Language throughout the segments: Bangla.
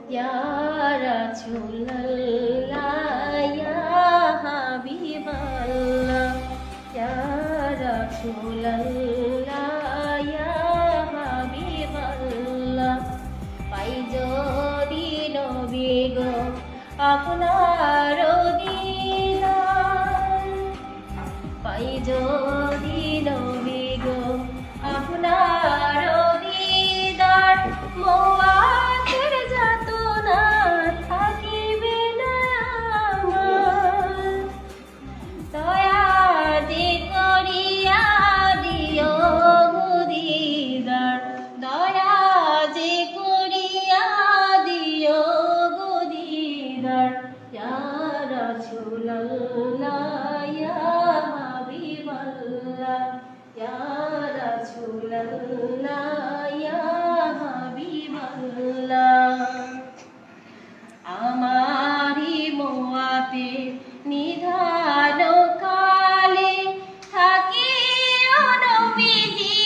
Ya Rasulallah, Ya Habiballah, Ya Rasulallah, Ya Habiballah. পাই যদি নবী গো আপনার দিদার, পাই যদি নবী গো আপনার দিদার, মওয়াতের যাতনা থাকিবে না আমার। দয়া যে করিয়া দিও গো দিদার, দয়া যে করিয়া দিও গো দিদার। ইয়া রাসূলুল্লাহ, ইয়া হাবিবাল্লাহ, ইয়া রাসূলুল্লাহ, ইয়া হাবিবাল্লাহ। আমারি মোয়াতে নিধান কালে থাকিও নবীজি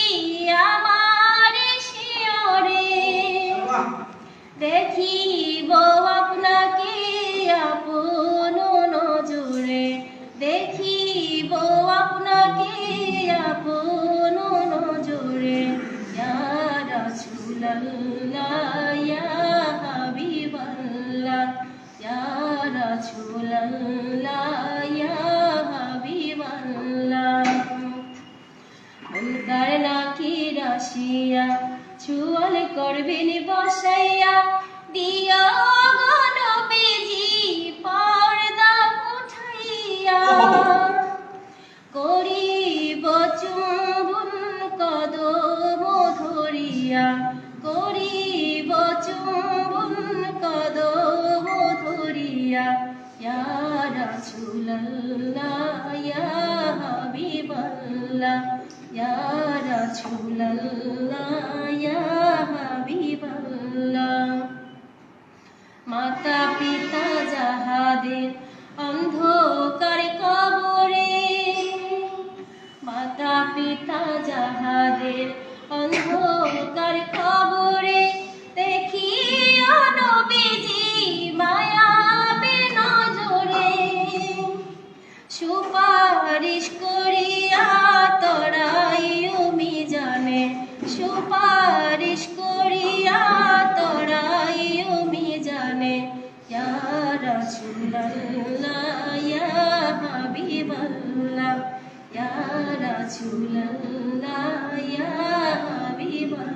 আমার শিয়রে, দেখিব আপনাকে আপন নজরে, দেখিব আপনাকে আপন নজরে। ইয়া রাসূলুল্লাহ, ইয়া হাবিবাল্লাহ, ইয়া রাসূলুল্লাহ, ইয়া হাবিবাল্লাহ। মুনকার নাকির আসিয়া চুয়াল করবেন বসাইয়া, দিও গো নবীজি পর্দা উঠাইয়া। করিব চুম্বন কদম ধরিয়া, করিব চুম্বন কদম ধরিয়া। ইয়া রাসূলুল্লাহ, ইয়া হাবিবাল্লাহ, ইয়া রাসূলুল্লাহ, ইয়া হাবিবাল্লাহ। মাতা পিতা যাহাদের অন্ধকার কবরে, মাতা পিতা যাহাদের অন্ধকার কবরে, দেখিও নবীজি মায়াবে নজরে। সুপারিশ করিয়া তরাইও মিজানে, সুপারিশ করিয়া তরাইও মিজানে। ইয়া রাসূলুল্লাহ, ইয়া হাবিবাল্লাহ, ইয়া রাসূলুল্লাহ, ইয়া হাবিবাল্লাহ।